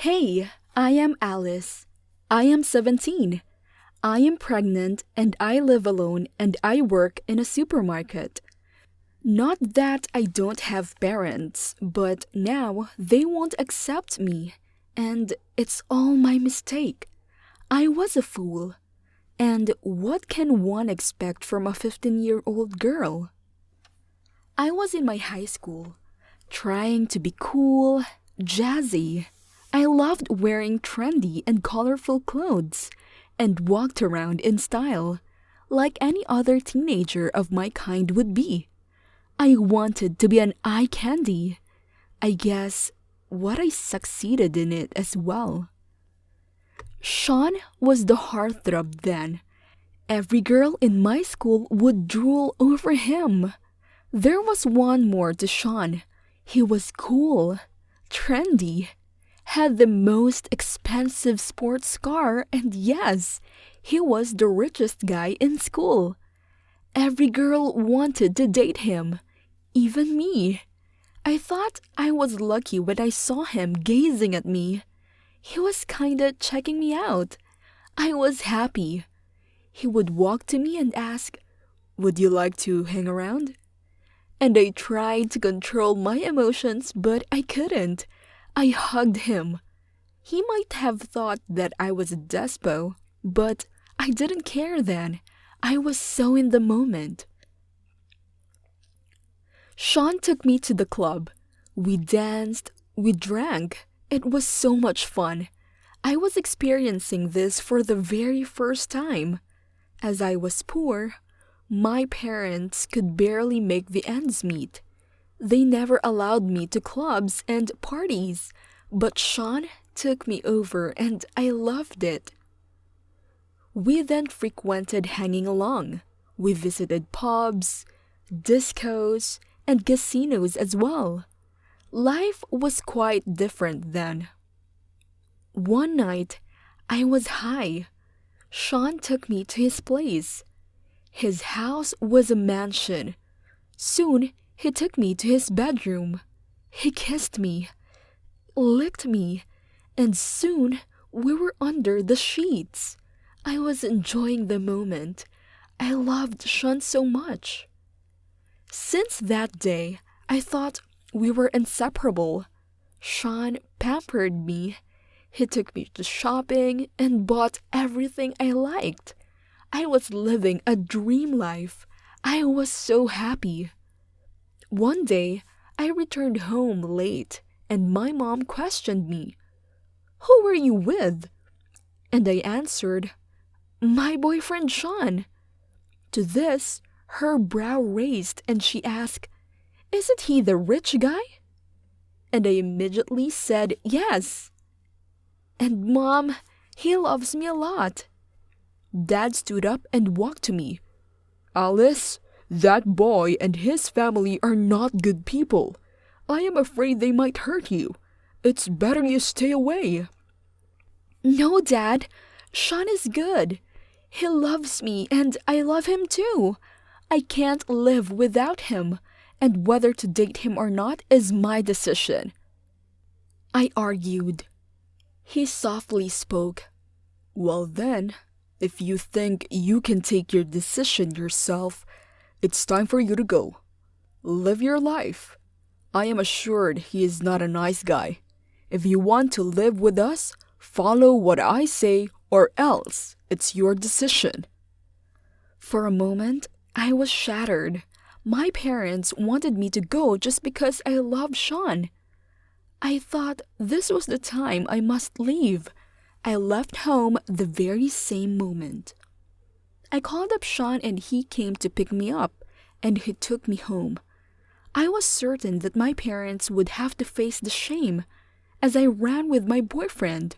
Hey, I am Alice. I am 17. I am pregnant and I live alone and I work in a supermarket. Not that I don't have parents, but now they won't accept me. And it's all my mistake. I was a fool. And what can one expect from a 15-year-old girl? I was in my high school, trying to be cool, jazzy. I loved wearing trendy and colorful clothes and walked around in style, like any other teenager of my kind would be. I wanted to be an eye candy. I guess what I succeeded in it as well. Sean was the heartthrob then. Every girl in my school would drool over him. There was one more to Sean. He was cool, trendy, had the most expensive sports car, and yes, he was the richest guy in school. Every girl wanted to date him, even me. I thought I was lucky when I saw him gazing at me. He was kinda checking me out. I was happy. He would walk to me and ask, "Would you like to hang around?" And I tried to control my emotions, but I couldn't. I hugged him. He might have thought that I was a despo, but I didn't care then. I was so in the moment. Sean took me to the club. We danced, we drank. It was so much fun. I was experiencing this for the very first time. As I was poor, my parents could barely make the ends meet. They never allowed me to clubs and parties, but Sean took me over and I loved it. We then frequented hanging along. We visited pubs, discos, and casinos as well. Life was quite different then. One night, I was high. Sean took me to his place. His house was a mansion. Soon, he took me to his bedroom. He kissed me, licked me, and soon we were under the sheets. I was enjoying the moment. I loved Sean so much. Since that day, I thought we were inseparable. Sean pampered me. He took me to shopping and bought everything I liked. I was living a dream life. I was so happy. One day, I returned home late and my mom questioned me. "Who were you with?" And I answered, "My boyfriend Sean." To this, her brow raised and she asked, "Isn't he the rich guy?" And I immediately said yes. "And Mom, he loves me a lot." Dad stood up and walked to me. "Alice, that boy and his family are not good people. I am afraid they might hurt you. It's better you stay away." "No, Dad. Sean is good. He loves me and I love him too. I can't live without him, and whether to date him or not is my decision." I argued. He softly spoke. "Well then, if you think you can take your decision yourself, it's time for you to go. Live your life. I am assured he is not a nice guy. If you want to live with us, follow what I say or else it's your decision." For a moment, I was shattered. My parents wanted me to go just because I loved Sean. I thought this was the time I must leave. I left home the very same moment. I called up Sean and he came to pick me up, and he took me home. I was certain that my parents would have to face the shame as I ran with my boyfriend,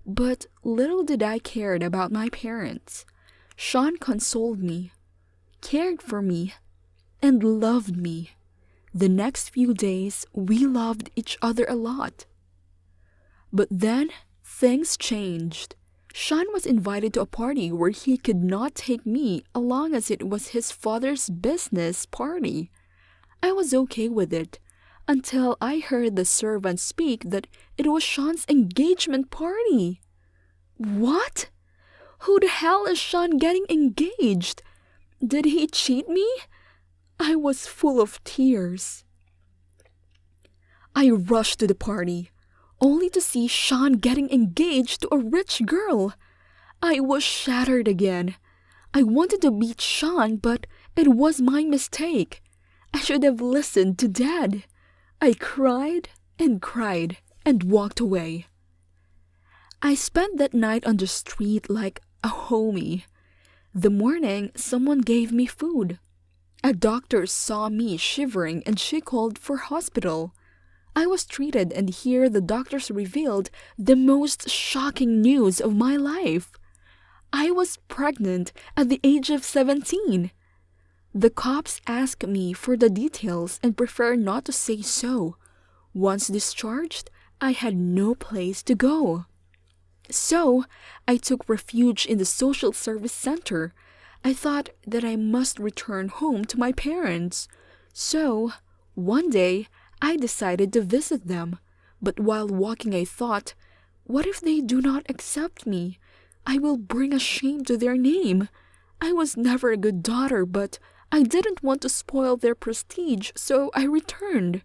but little did I care about my parents. Sean consoled me, cared for me, and loved me. The next few days, we loved each other a lot. But then, things changed. Sean was invited to a party where he could not take me along as it was his father's business party. I was okay with it. until I heard the servant speak that it was Sean's engagement party. What? Who the hell is Sean getting engaged? Did he cheat me? I was full of tears. I rushed to the party, only to see Sean getting engaged to a rich girl. I was shattered again. I wanted to beat Sean, but it was my mistake. I should have listened to Dad. I cried and walked away. I spent that night on the street like a homie. The morning, someone gave me food. A doctor saw me shivering and she called for hospital. I was treated, and here the doctors revealed the most shocking news of my life. I was pregnant at the age of 17. The cops asked me for the details and prefer not to say so. Once discharged, I had no place to go. So, I took refuge in the social service center. I thought that I must return home to my parents. So, one day, I decided to visit them. But while walking, I thought, what if they do not accept me? I will bring a shame to their name. I was never a good daughter, but I didn't want to spoil their prestige, so I returned.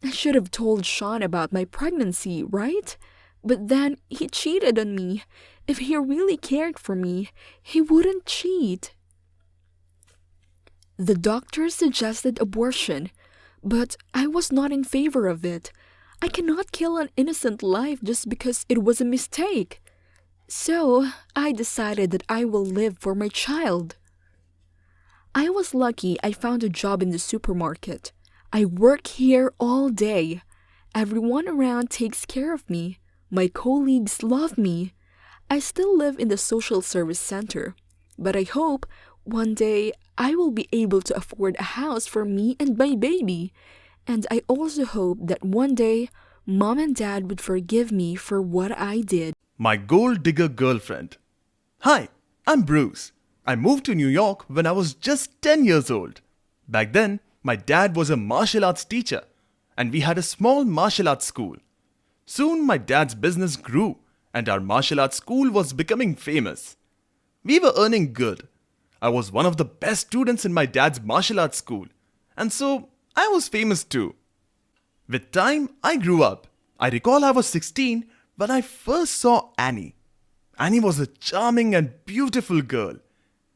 I should have told Sean about my pregnancy, right? But then he cheated on me. If he really cared for me, he wouldn't cheat. The doctor suggested abortion, but I was not in favor of it. I cannot kill an innocent life just because it was a mistake. So, I decided that I will live for my child. I was lucky I found a job in the supermarket. I work here all day. Everyone around takes care of me. My colleagues love me. I still live in the social service center, but I hope one day I will be able to afford a house for me and my baby. And I also hope that one day Mom and Dad would forgive me for what I did. My gold digger girlfriend. Hi, I'm Bruce. I moved to New York when I was just 10 years old. Back then, my dad was a martial arts teacher, and we had a small martial arts school. Soon my dad's business grew, and our martial arts school was becoming famous. We were earning good. I was one of the best students in my dad's martial arts school, and so I was famous too. With time, I grew up. I recall I was 16 when I first saw Annie. Annie was a charming and beautiful girl.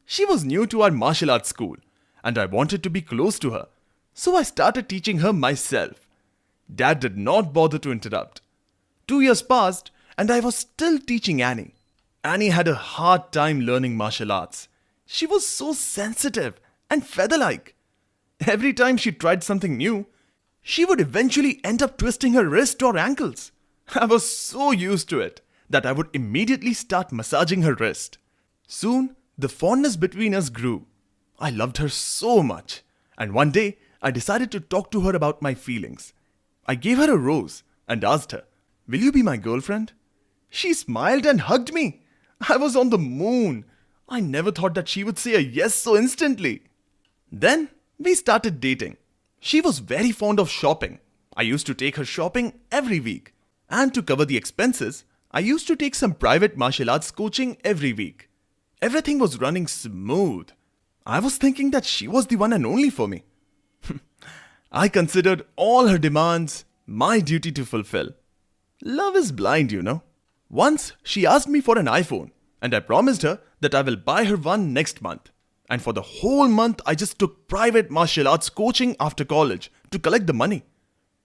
She was new to our martial arts school, and I wanted to be close to her, so I started teaching her myself. Dad did not bother to interrupt. 2 years passed, and I was still teaching Annie. Annie had a hard time learning martial arts. She was so sensitive and feather-like. Every time she tried something new, she would eventually end up twisting her wrist or ankles. I was so used to it that I would immediately start massaging her wrist. Soon, the fondness between us grew. I loved her so much, and one day I decided to talk to her about my feelings. I gave her a rose and asked her, "Will you be my girlfriend?" She smiled and hugged me. I was on the moon. I never thought that she would say a yes so instantly. Then we started dating. She was very fond of shopping. I used to take her shopping every week. And to cover the expenses, I used to take some private martial arts coaching every week. Everything was running smooth. I was thinking that she was the one and only for me. I considered all her demands my duty to fulfill. Love is blind, you know. Once she asked me for an iPhone, and I promised her that I will buy her one next month. And for the whole month, I just took private martial arts coaching after college to collect the money.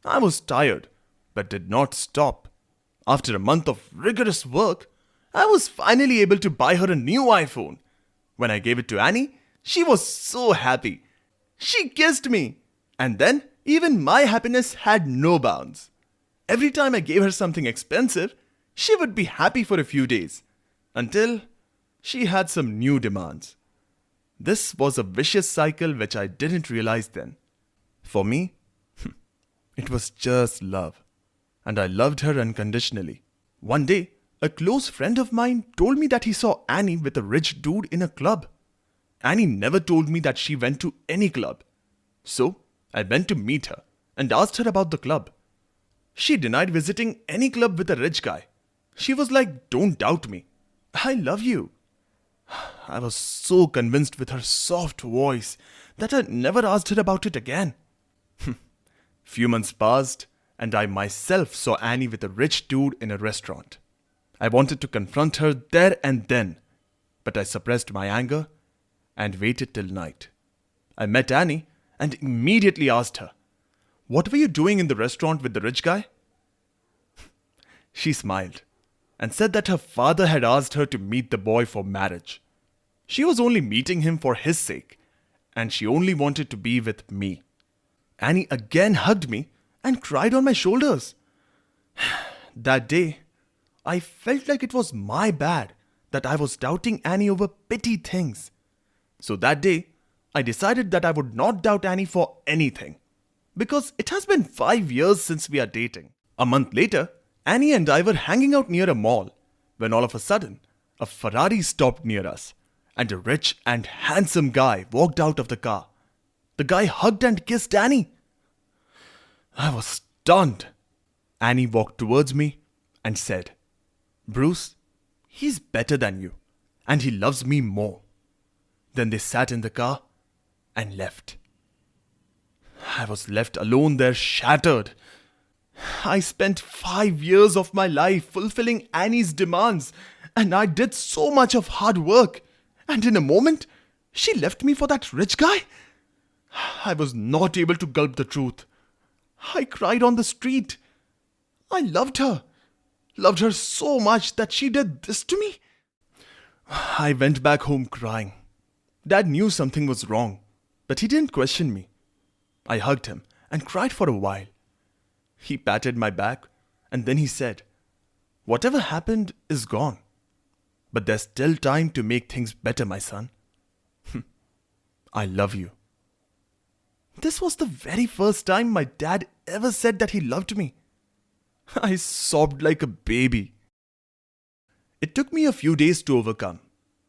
I was tired, but did not stop. After a month of rigorous work, I was finally able to buy her a new iPhone. When I gave it to Annie, she was so happy. She kissed me. And then, even my happiness had no bounds. Every time I gave her something expensive, she would be happy for a few days. Until she had some new demands. This was a vicious cycle which I didn't realize then. For me, it was just love. And I loved her unconditionally. One day, a close friend of mine told me that he saw Annie with a rich dude in a club. Annie never told me that she went to any club. So, I went to meet her and asked her about the club. She denied visiting any club with a rich guy. She was like, "Don't doubt me. I love you." I was so convinced with her soft voice that I never asked her about it again. Few months passed, and I myself saw Annie with a rich dude in a restaurant. I wanted to confront her there and then, but I suppressed my anger and waited till night. I met Annie and immediately asked her, "What were you doing in the restaurant with the rich guy?" She smiled and said that her father had asked her to meet the boy for marriage. She was only meeting him for his sake, and she only wanted to be with me. Annie again hugged me and cried on my shoulders. That day, I felt like it was my bad that I was doubting Annie over petty things. So that day, I decided that I would not doubt Annie for anything, because it has been 5 years since we are dating. A month later, Annie and I were hanging out near a mall when all of a sudden, a Ferrari stopped near us and a rich and handsome guy walked out of the car. The guy hugged and kissed Annie. I was stunned. Annie walked towards me and said, "Bruce, he's better than you and he loves me more." Then they sat in the car and left. I was left alone there, shattered. I spent 5 years of my life fulfilling Annie's demands, and I did so much of hard work. And in a moment, she left me for that rich guy? I was not able to gulp the truth. I cried on the street. I loved her so much that she did this to me. I went back home crying. Dad knew something was wrong, but he didn't question me. I hugged him and cried for a while. He patted my back and then he said, "Whatever happened is gone. But there's still time to make things better, my son. I love you." This was the very first time my dad ever said that he loved me. I sobbed like a baby. It took me a few days to overcome.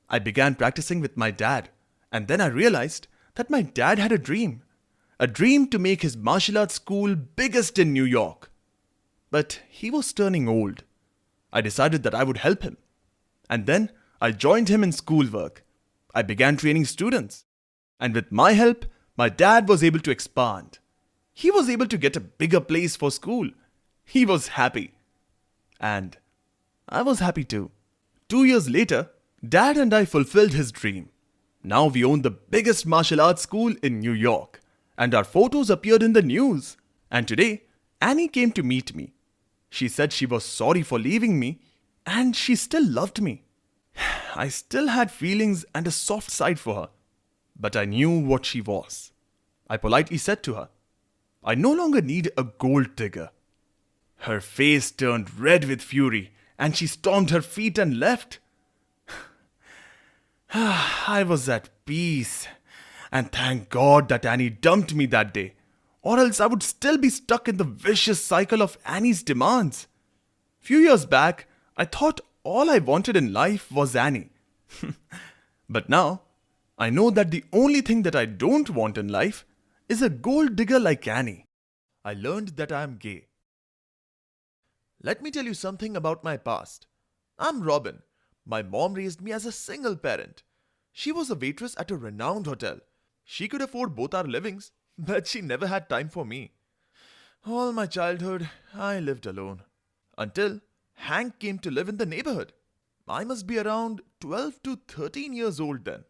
I began practicing with my dad, and then I realized that my dad had a dream to make his martial arts school biggest in New York. But he was turning old. I decided that I would help him. And then I joined him in schoolwork. I began training students. And with my help, my dad was able to expand. He was able to get a bigger place for school. He was happy. And I was happy too. 2 years later, Dad and I fulfilled his dream. Now we own the biggest martial arts school in New York. And our photos appeared in the news. And today, Annie came to meet me. She said she was sorry for leaving me, and she still loved me. I still had feelings and a soft side for her, but I knew what she was. I politely said to her, "I no longer need a gold digger." Her face turned red with fury, and she stomped her feet and left. I was at peace, and thank God that Annie dumped me that day, or else I would still be stuck in the vicious cycle of Annie's demands. Few years back, I thought all I wanted in life was Annie. But now, I know that the only thing that I don't want in life is a gold digger like Annie. I learned that I am gay. Let me tell you something about my past. I'm Robin. My mom raised me as a single parent. She was a waitress at a renowned hotel. She could afford both our livings, but she never had time for me. All my childhood, I lived alone. Until Hank came to live in the neighborhood. I must be around 12 to 13 years old then.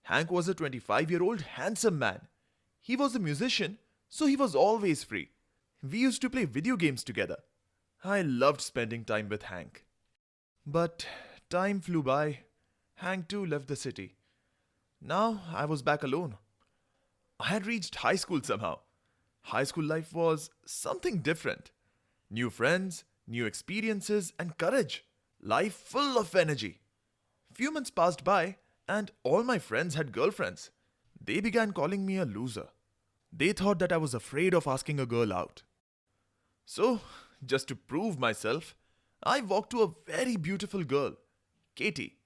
Hank was a 25-year-old handsome man. He was a musician, so he was always free. We used to play video games together. I loved spending time with Hank. But time flew by. Hank too left the city. Now I was back alone. I had reached high school somehow. High school life was something different. New friends, new experiences, and courage. Life full of energy. Few months passed by, and all my friends had girlfriends. They began calling me a loser. They thought that I was afraid of asking a girl out. So, just to prove myself, I walked to a very beautiful girl, Katie.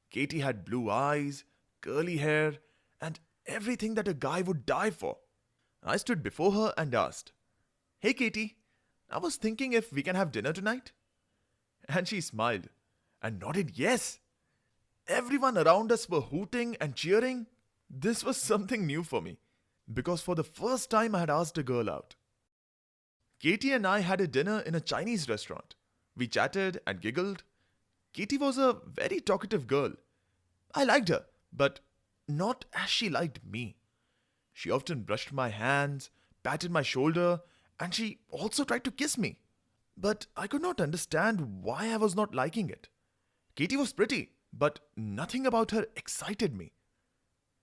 Katie had blue eyes, curly hair, and everything that a guy would die for. I stood before her and asked, "Hey Katie, I was thinking if we can have dinner tonight." And she smiled and nodded yes. Everyone around us were hooting and cheering. This was something new for me, because for the first time I had asked a girl out. Katie and I had a dinner in a Chinese restaurant. We chatted and giggled. Katie was a very talkative girl. I liked her, but not as she liked me. She often brushed my hands, patted my shoulder, and she also tried to kiss me. But I could not understand why I was not liking it. Katie was pretty, but nothing about her excited me.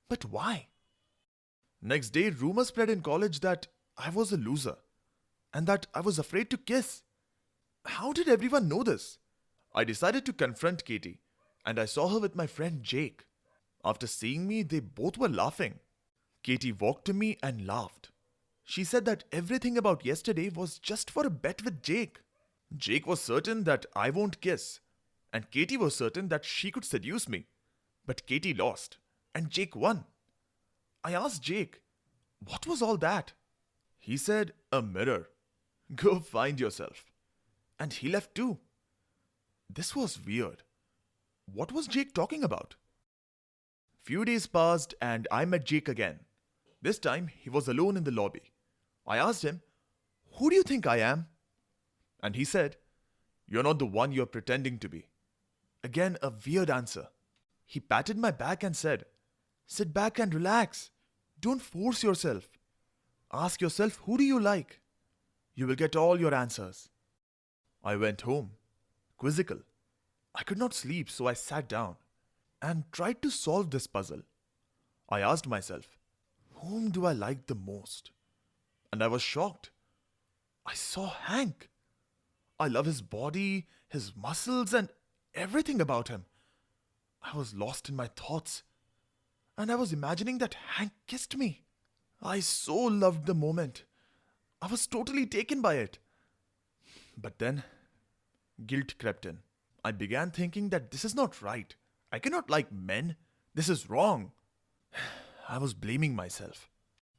But why? Next day, rumors spread in college that I was a loser and that I was afraid to kiss. How did everyone know this? I decided to confront Katie, and I saw her with my friend Jake. After seeing me, they both were laughing. Katie walked to me and laughed. She said that everything about yesterday was just for a bet with Jake. Jake was certain that I won't kiss, and Katie was certain that she could seduce me. But Katie lost, and Jake won. I asked Jake, what was all that? He said, a mirror. Go find yourself. And he left too. This was weird. What was Jake talking about? Few days passed and I met Jake again. This time he was alone in the lobby. I asked him, who do you think I am? And he said, you're not the one you're pretending to be. Again, a weird answer. He patted my back and said, sit back and relax. Don't force yourself. Ask yourself, who do you like? You will get all your answers. I went home, quizzical. I could not sleep, so I sat down and tried to solve this puzzle. I asked myself, whom do I like the most? And I was shocked. I saw Hank. I love his body, his muscles, and everything about him. I was lost in my thoughts, and I was imagining that Hank kissed me. I so loved the moment. I was totally taken by it. But then, guilt crept in. I began thinking that this is not right. I cannot like men. This is wrong. I was blaming myself.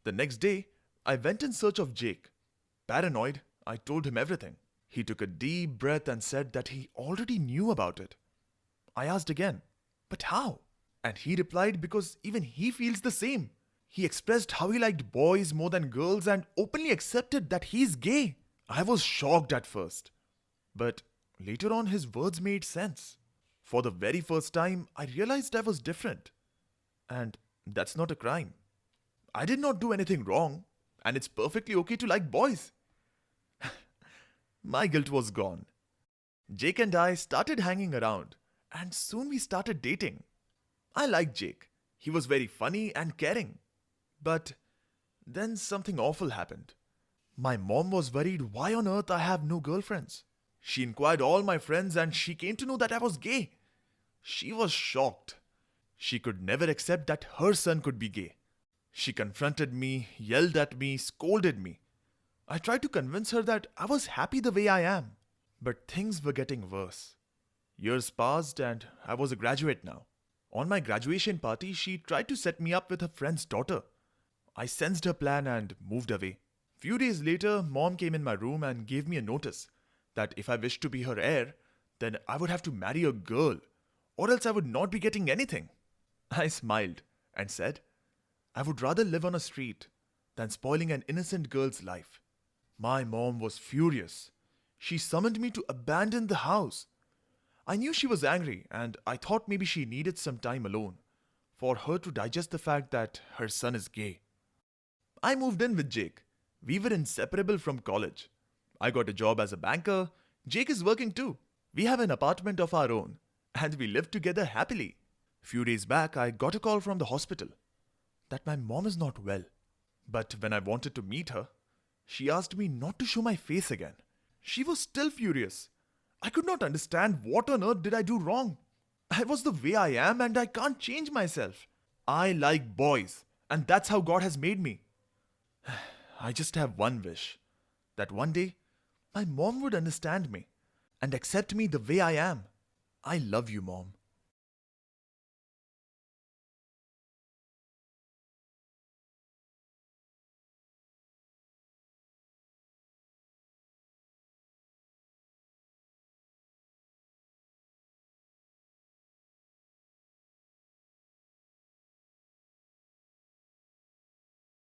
The next day, I went in search of Jake. Paranoid, I told him everything. He took a deep breath and said that he already knew about it. I asked again, but how? And he replied because even he feels the same. He expressed how he liked boys more than girls and openly accepted that he's gay. I was shocked at first. But later on his words made sense. For the very first time, I realized I was different. And that's not a crime. I did not do anything wrong, and it's perfectly okay to like boys. My guilt was gone. Jake and I started hanging around, and soon we started dating. I liked Jake. He was very funny and caring. But then something awful happened. My mom was worried why on earth I have no girlfriends. She inquired all my friends and she came to know that I was gay. She was shocked. She could never accept that her son could be gay. She confronted me, yelled at me, scolded me. I tried to convince her that I was happy the way I am. But things were getting worse. Years passed and I was a graduate now. On my graduation party, she tried to set me up with her friend's daughter. I sensed her plan and moved away. Few days later, mom came in my room and gave me a notice that if I wished to be her heir, then I would have to marry a girl, or else I would not be getting anything. I smiled and said, I would rather live on a street than spoiling an innocent girl's life. My mom was furious. She summoned me to abandon the house. I knew she was angry and I thought maybe she needed some time alone for her to digest the fact that her son is gay. I moved in with Jake. We were inseparable from college. I got a job as a banker. Jake is working too. We have an apartment of our own and we live together happily. Few days back, I got a call from the hospital that my mom is not well. But when I wanted to meet her, she asked me not to show my face again. She was still furious. I could not understand what on earth did I do wrong. I was the way I am and I can't change myself. I like boys and that's how God has made me. I just have one wish, that one day my mom would understand me and accept me the way I am. I love you, Mom.